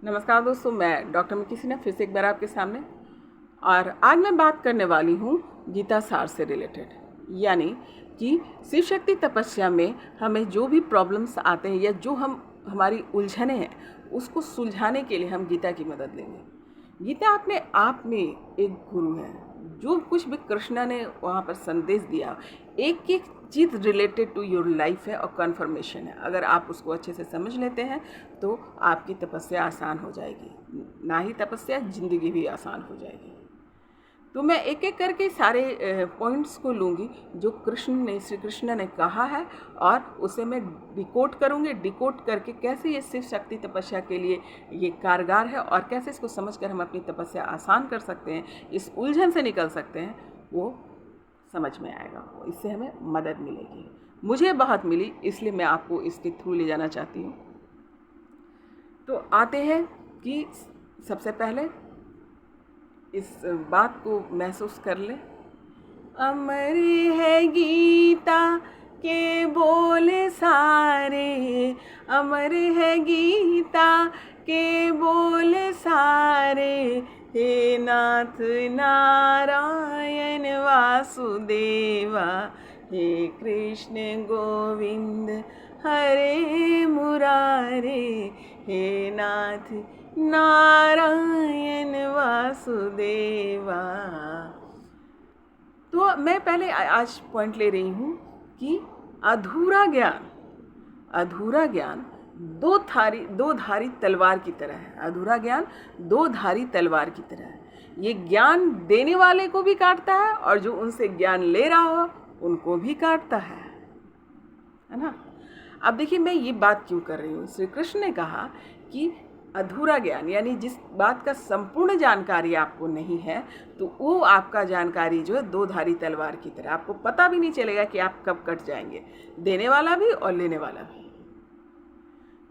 नमस्कार दोस्तों, मैं डॉक्टर मिकी सिन्हा फिर से एक बार आपके सामने। और आज मैं बात करने वाली हूँ गीता सार से रिलेटेड, यानी कि शिव शक्ति तपस्या में हमें जो भी प्रॉब्लम्स आते हैं या जो हमारी उलझनें हैं उसको सुलझाने के लिए हम गीता की मदद लेंगे। गीता अपने आप में एक गुरु है। जो कुछ भी कृष्णा ने वहाँ पर संदेश दिया, एक एक चीज़ रिलेटेड टू योर लाइफ है और कन्फर्मेशन है। अगर आप उसको अच्छे से समझ लेते हैं तो आपकी तपस्या आसान हो जाएगी, ना ही तपस्या, ज़िंदगी भी आसान हो जाएगी। तो मैं एक एक करके सारे पॉइंट्स को लूँगी जो श्री कृष्ण ने कहा है, और उसे मैं डिकोड करूँगी। डिकोड करके कैसे ये शिव शक्ति तपस्या के लिए ये कारगर है और कैसे इसको समझकर हम अपनी तपस्या आसान कर सकते हैं, इस उलझन से निकल सकते हैं, वो समझ में आएगा। इससे हमें मदद मिलेगी। मुझे बहुत मिली, इसलिए मैं आपको इसके थ्रू ले जाना चाहती हूँ। तो आते हैं कि सबसे पहले इस बात को महसूस कर ले। अमर है गीता के बोले सारे, अमर है गीता के बोले सारे, हे नाथ नारायण वासुदेवा, हे कृष्ण गोविंद हरे मुरारे, हे नाथ नारायण वासुदेवा। तो मैं पहले आज पॉइंट ले रही हूँ कि अधूरा ज्ञान दो धारी तलवार की तरह है। अधूरा ज्ञान दो धारी तलवार की तरह है। ये ज्ञान देने वाले को भी काटता है और जो उनसे ज्ञान ले रहा हो उनको भी काटता है ना। अब देखिए, मैं ये बात क्यों कर रही हूँ। श्री कृष्ण ने कहा कि अधूरा ज्ञान, यानी जिस बात का संपूर्ण जानकारी आपको नहीं है, तो वो आपका जानकारी जो है दो धारी तलवार की तरह, आपको पता भी नहीं चलेगा कि आप कब कट जाएंगे, देने वाला भी और लेने वाला भी।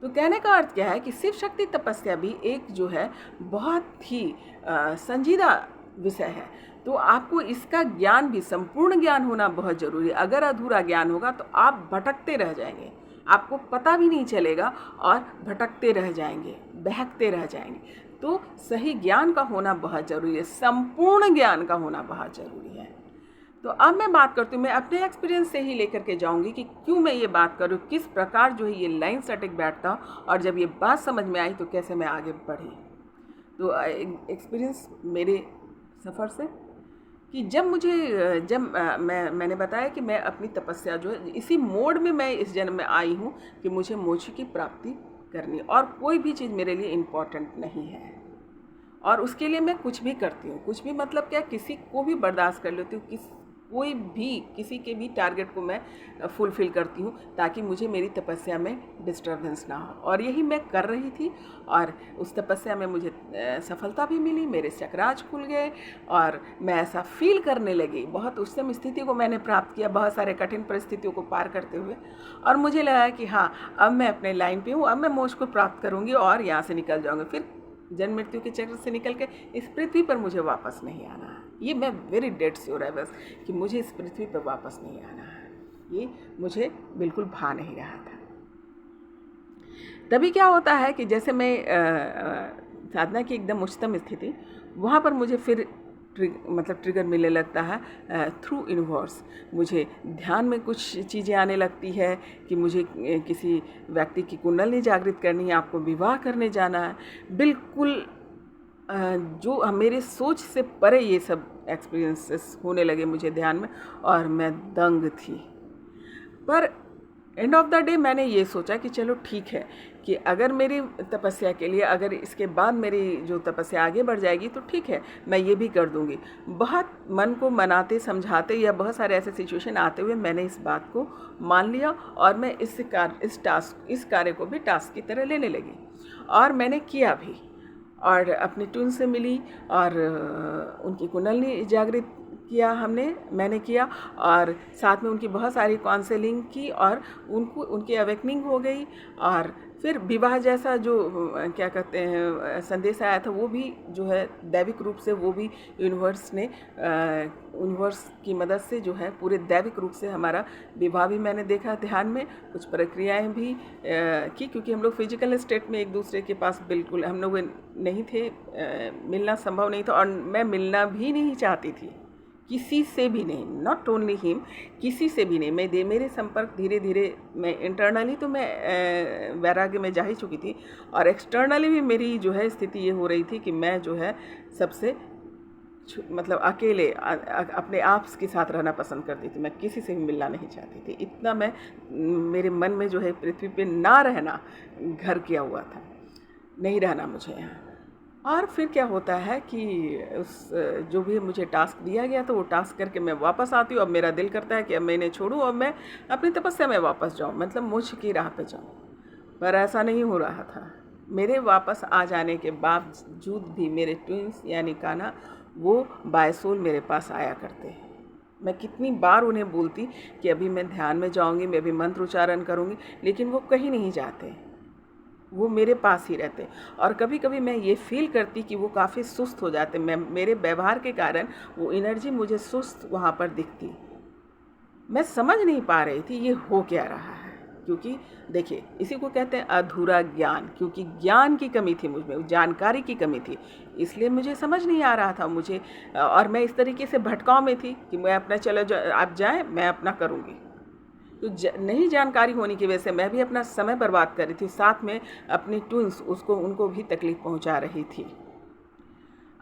तो कहने का अर्थ क्या है कि शिव शक्ति तपस्या भी एक जो है बहुत ही संजीदा विषय है। तो आपको इसका ज्ञान भी, संपूर्ण ज्ञान होना बहुत ज़रूरी है। अगर अधूरा ज्ञान होगा तो आप भटकते रह जाएंगे, आपको पता भी नहीं चलेगा और भटकते रह जाएंगे, बहकते रह जाएंगे। तो सही ज्ञान का होना बहुत ज़रूरी है, संपूर्ण ज्ञान का होना बहुत ज़रूरी है। तो अब मैं बात करती हूँ, मैं अपने एक्सपीरियंस से ही लेकर के जाऊँगी कि क्यों मैं ये बात करूँ, किस प्रकार जो है ये लाइन सटिक बैठता, और जब ये बात समझ में आई तो कैसे मैं आगे बढ़ी। तो एक्सपीरियंस मेरे सफ़र से कि मैंने बताया कि मैं अपनी तपस्या जो है इसी मोड में मैं इस जन्म में आई हूँ कि मुझे मोक्ष की प्राप्ति करनी, और कोई भी चीज़ मेरे लिए इम्पोर्टेंट नहीं है। और उसके लिए मैं कुछ भी करती हूँ, कुछ भी मतलब क्या, किसी को भी बर्दाश्त कर लेती हूँ, किसी के भी टारगेट को मैं फुलफ़िल करती हूँ ताकि मुझे मेरी तपस्या में डिस्टर्बेंस ना हो। और यही मैं कर रही थी, और उस तपस्या में मुझे सफलता भी मिली, मेरे चक्राज खुल गए और मैं ऐसा फील करने लगी। बहुत उच्चतम स्थिति को मैंने प्राप्त किया, बहुत सारे कठिन परिस्थितियों को पार करते हुए, और मुझे लगा कि हाँ, अब मैं अपने लाइन पे हूँ, अब मैं मोक्ष को प्राप्त करूँगी और यहाँ से निकल जाऊँगी। फिर जन्म मृत्यु के चक्र से निकल के इस पृथ्वी पर मुझे वापस नहीं आना है। ये मैं वेरी डेड श्योर है बस कि मुझे इस पृथ्वी पर वापस नहीं आना है। ये मुझे बिल्कुल भा नहीं रहा था। तभी क्या होता है कि जैसे मैं साधना की एकदम उच्चतम स्थिति, वहाँ पर मुझे फिर ट्रिगर मिलने लगता है थ्रू यूनिवर्स। मुझे ध्यान में कुछ चीज़ें आने लगती है कि मुझे किसी व्यक्ति की कुंडली जागृत करनी है, आपको विवाह करने जाना है। बिल्कुल जो मेरे सोच से परे ये सब एक्सपीरियंसेस होने लगे मुझे ध्यान में, और मैं दंग थी। पर एंड ऑफ द डे मैंने ये सोचा कि चलो ठीक है कि अगर मेरी तपस्या के लिए, अगर इसके बाद मेरी जो तपस्या आगे बढ़ जाएगी तो ठीक है, मैं ये भी कर दूंगी। बहुत मन को मनाते समझाते या बहुत सारे ऐसे सिचुएशन आते हुए मैंने इस बात को मान लिया, और मैं इस कार्य को भी टास्क की तरह लेने लगी, और मैंने किया भी। और अपनी ट्यून से मिली और उनकी कुंडली जागृत किया मैंने किया, और साथ में उनकी बहुत सारी काउंसलिंग की, और उनकी अवेकनिंग हो गई। और फिर विवाह जैसा जो क्या कहते हैं संदेश आया था, वो भी जो है दैविक रूप से, वो भी यूनिवर्स की मदद से जो है पूरे दैविक रूप से हमारा विवाह भी मैंने देखा ध्यान में। कुछ प्रक्रियाएं भी की, क्योंकि हम लोग फिजिकल स्टेट में एक दूसरे के पास बिल्कुल हम लोग नहीं थे, मिलना संभव नहीं था और मैं मिलना भी नहीं चाहती थी किसी से भी नहीं, नॉट ओनली हिम, किसी से भी नहीं। मेरे संपर्क धीरे धीरे, मैं इंटरनली तो मैं वैराग्य में जा ही चुकी थी और एक्सटर्नली भी मेरी जो है स्थिति ये हो रही थी कि मैं जो है सबसे मतलब अकेले अपने आप के साथ रहना पसंद करती थी। मैं किसी से भी मिलना नहीं चाहती थी, इतना मैं मेरे मन में जो है पृथ्वी पे ना रहना घर किया हुआ था, नहीं रहना मुझे यहाँ। और फिर क्या होता है कि उस जो भी मुझे टास्क दिया गया था वो टास्क करके मैं वापस आती हूँ। अब मेरा दिल करता है कि अब मैं इन्हें छोड़ूँ और मैं अपनी तपस्या में वापस जाऊँ, मतलब मोक्ष की राह पे जाऊँ, पर ऐसा नहीं हो रहा था। मेरे वापस आ जाने के बावजूद भी मेरे ट्विंस यानी कान्हा वो बायसोल मेरे पास आया करते हैं। मैं कितनी बार उन्हें बोलती कि अभी मैं ध्यान में जाऊँगी, मैं अभी मंत्र उच्चारण करूँगी, लेकिन वो कहीं नहीं जाते, वो मेरे पास ही रहते। और कभी कभी मैं ये फील करती कि वो काफ़ी सुस्त हो जाते, मेरे व्यवहार के कारण वो एनर्जी मुझे सुस्त वहाँ पर दिखती। मैं समझ नहीं पा रही थी ये हो क्या रहा है, क्योंकि देखिए इसी को कहते हैं अधूरा ज्ञान, क्योंकि ज्ञान की कमी थी मुझ में, जानकारी की कमी थी, इसलिए मुझे समझ नहीं आ रहा था मुझे। और मैं इस तरीके से भटकाव में थी कि मैं अपना चलो आप जाएँ, मैं अपना करूँगी। तो नहीं जानकारी होने की वजह से मैं भी अपना समय बर्बाद कर रही थी, साथ में अपनी ट्विंस उनको भी तकलीफ़ पहुंचा रही थी।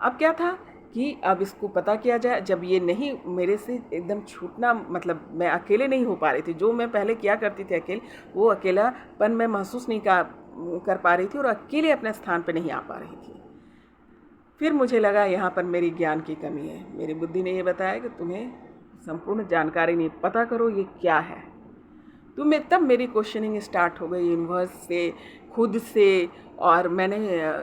अब क्या था कि अब इसको पता किया जाए, जब ये नहीं मेरे से एकदम छूटना, मतलब मैं अकेले नहीं हो पा रही थी, जो मैं पहले किया करती थी अकेले, वो अकेलापन मैं महसूस नहीं कर पा रही थी और अकेले अपने स्थान पर नहीं आ पा रही थी। फिर मुझे लगा यहाँ पर मेरी ज्ञान की कमी है। मेरी बुद्धि ने ये बताया कि तुम्हें संपूर्ण जानकारी नहीं, पता करो ये क्या है। तो तब मेरी क्वेश्चनिंग स्टार्ट हो गई यूनिवर्स से, खुद से, और मैंने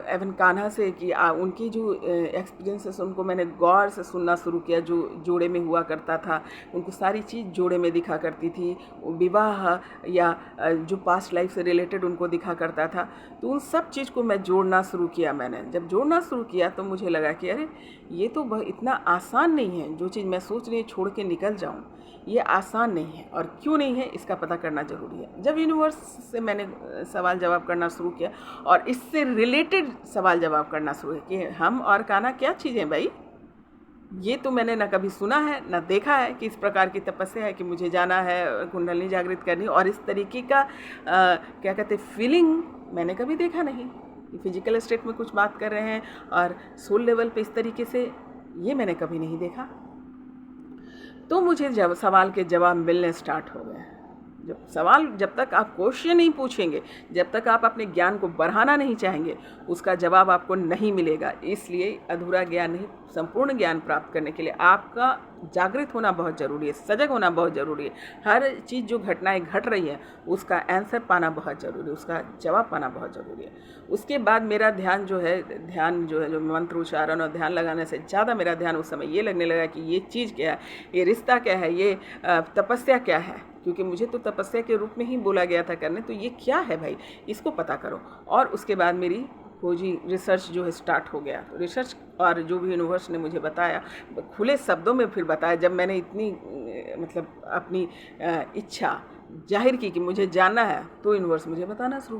एवन कान्हा से कि उनकी जो एक्सपीरियंसेस उनको मैंने गौर से सुनना शुरू किया, जो जोड़े में हुआ करता था, उनको सारी चीज़ जोड़े में दिखा करती थी, विवाह या जो पास्ट लाइफ से रिलेटेड उनको दिखा करता था। तो उन सब चीज़ को मैं जोड़ना शुरू किया। मैंने जब जोड़ना शुरू किया तो मुझे लगा कि अरे ये तो इतना आसान नहीं है, जो चीज़ मैं सोच रही छोड़ के निकल जाऊँ, ये आसान नहीं है। और क्यों नहीं है इसका पता करना ज़रूरी है। जब यूनिवर्स से मैंने सवाल जवाब करना शुरू किया और इससे रिलेटेड सवाल जवाब करना शुरू किया कि हम और कान्हा क्या चीज़ें भाई, ये तो मैंने ना कभी सुना है ना देखा है कि इस प्रकार की तपस्या है कि मुझे जाना है, कुंडलिनी जागृत करनी, और इस तरीके का क्या कहते फीलिंग मैंने कभी देखा नहीं कि फिजिकल स्टेट में कुछ बात कर रहे हैं और सोल लेवल पे इस तरीके से, ये मैंने कभी नहीं देखा। तो मुझे जब सवाल के जवाब मिलने स्टार्ट हो गए। जब तक आप क्वेश्चन नहीं पूछेंगे, जब तक आप अपने ज्ञान को बढ़ाना नहीं चाहेंगे, उसका जवाब आपको नहीं मिलेगा। इसलिए अधूरा ज्ञान नहीं, संपूर्ण ज्ञान प्राप्त करने के लिए आपका जागृत होना बहुत ज़रूरी है, सजग होना बहुत ज़रूरी है। हर चीज़ जो घटनाएं घट रही है उसका आंसर पाना बहुत ज़रूरी है, उसका जवाब पाना बहुत ज़रूरी है। उसके बाद मेरा ध्यान जो है जो मंत्र उच्चारण और ध्यान लगाने से ज़्यादा मेरा ध्यान उस समय ये लगने लगा कि ये चीज़ क्या है, ये रिश्ता क्या है, ये तपस्या क्या है, क्योंकि मुझे तो तपस्या के रूप में ही बोला गया था करने। तो ये क्या है भाई, इसको पता करो। और उसके बाद मेरी खोजी रिसर्च जो है स्टार्ट हो गया। तो रिसर्च और जो भी यूनिवर्स ने मुझे बताया, खुले शब्दों में फिर बताया, जब मैंने इतनी मतलब अपनी इच्छा जाहिर की कि मुझे जानना है, तो यूनिवर्स मुझे बताना शुरू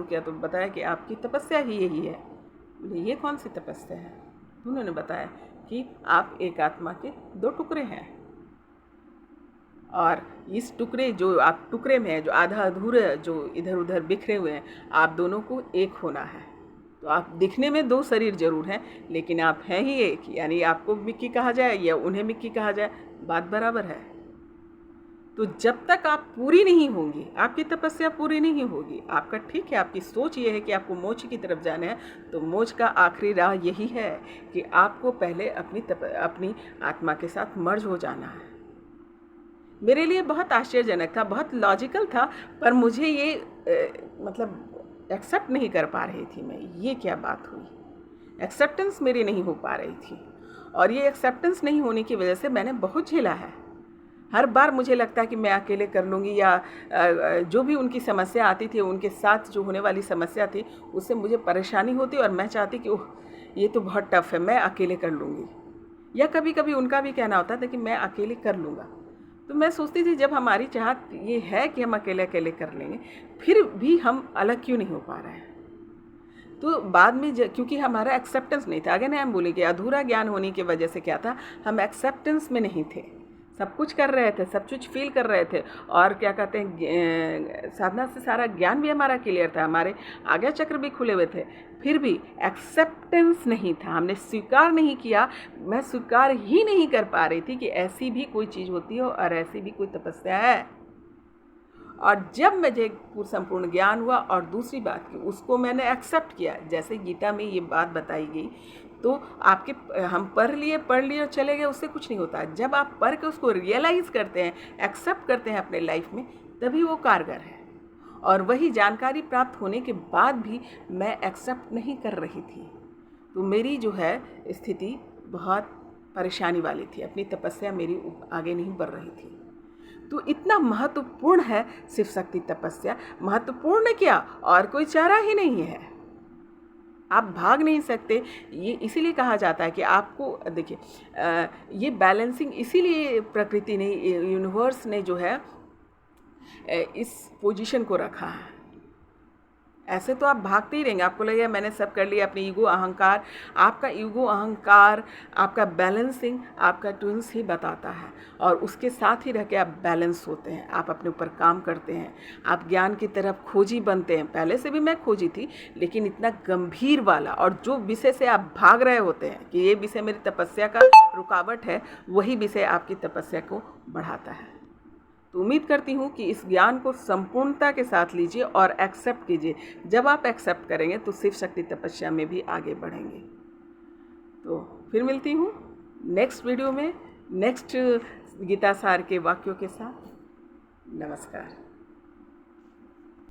किया। तो बताया कि आपकी तपस्या ही यही है। बोले ये कौन सी तपस्या है? उन्होंने बताया कि आप एक आत्मा के 2 टुकड़े हैं, और इस टुकड़े जो आप टुकड़े में है, जो आधा अधूरे, जो इधर उधर बिखरे हुए हैं, आप दोनों को एक होना है। तो आप दिखने में 2 शरीर जरूर हैं, लेकिन आप हैं ही एक। यानी आपको मिक्की कहा जाए या उन्हें मिक्की कहा जाए, बात बराबर है। तो जब तक आप पूरी नहीं होंगी, आपकी तपस्या पूरी नहीं होगी, आपका ठीक है, आपकी सोच ये है कि आपको मोक्ष की तरफ जाना है, तो मोक्ष का आखिरी राह यही है कि आपको पहले अपनी आत्मा के साथ मर्ज हो जाना है। मेरे लिए बहुत आश्चर्यजनक था, बहुत लॉजिकल था, पर मुझे ये मतलब एक्सेप्ट नहीं कर पा रही थी मैं। ये क्या बात हुई, एक्सेप्टेंस मेरी नहीं हो पा रही थी। और ये एक्सेप्टेंस नहीं होने की वजह से मैंने बहुत झेला है। हर बार मुझे लगता है कि मैं अकेले कर लूँगी, या जो भी उनकी समस्या आती थी, उनके साथ जो होने वाली समस्या थी उससे मुझे परेशानी होती और मैं चाहती कि ओह ये तो बहुत टफ़ है, मैं अकेले कर लूँगी। या कभी कभी उनका भी कहना होता था कि मैं अकेले कर लूँगा। तो मैं सोचती थी जब हमारी चाहत ये है कि हम अकेले अकेले कर लेंगे, फिर भी हम अलग क्यों नहीं हो पा रहे हैं। तो बाद में क्योंकि हमारा एक्सेप्टेंस नहीं था, अगर हम बोले कि अधूरा ज्ञान होने की वजह से क्या था, हम एक्सेप्टेंस में नहीं थे। सब कुछ कर रहे थे, सब कुछ फील कर रहे थे, और क्या कहते हैं, साधना से सारा ज्ञान भी हमारा क्लियर था, हमारे आज्ञा चक्र भी खुले हुए थे, फिर भी एक्सेप्टेंस नहीं था, हमने स्वीकार नहीं किया। मैं स्वीकार ही नहीं कर पा रही थी कि ऐसी भी कोई चीज़ होती हो और ऐसी भी कोई तपस्या है। और जब मुझे संपूर्ण ज्ञान हुआ और दूसरी बात की उसको मैंने एक्सेप्ट किया, जैसे गीता में ये बात बताई गई, तो आपके हम पढ़ लिए और चले गए, उससे कुछ नहीं होता। जब आप पढ़ के उसको रियलाइज़ करते हैं, एक्सेप्ट करते हैं अपने लाइफ में, तभी वो कारगर है। और वही जानकारी प्राप्त होने के बाद भी मैं एक्सेप्ट नहीं कर रही थी, तो मेरी जो है स्थिति बहुत परेशानी वाली थी, अपनी तपस्या मेरी आगे नहीं बढ़ रही थी। तो इतना महत्वपूर्ण है शिव शक्ति तपस्या, महत्वपूर्ण क्या, और कोई चारा ही नहीं है, आप भाग नहीं सकते। ये इसीलिए कहा जाता है कि आपको देखिए, ये बैलेंसिंग इसीलिए प्रकृति ने, यूनिवर्स ने जो है इस पोजीशन को रखा है। ऐसे तो आप भागते ही रहेंगे, आपको लगेगा मैंने सब कर लिया, अपनी ईगो अहंकार, आपका ईगो अहंकार, आपका बैलेंसिंग आपका ट्विंस ही बताता है, और उसके साथ ही रह के आप बैलेंस होते हैं, आप अपने ऊपर काम करते हैं, आप ज्ञान की तरफ खोजी बनते हैं। पहले से भी मैं खोजी थी, लेकिन इतना गंभीर वाला, और जो विषय से आप भाग रहे होते हैं कि ये विषय मेरी तपस्या का रुकावट है, वही विषय आपकी तपस्या को बढ़ाता है। तो उम्मीद करती हूँ कि इस ज्ञान को संपूर्णता के साथ लीजिए और एक्सेप्ट कीजिए। जब आप एक्सेप्ट करेंगे तो शिव शक्ति तपस्या में भी आगे बढ़ेंगे। तो फिर मिलती हूँ नेक्स्ट वीडियो में, नेक्स्ट गीता सार के वाक्यों के साथ। नमस्कार।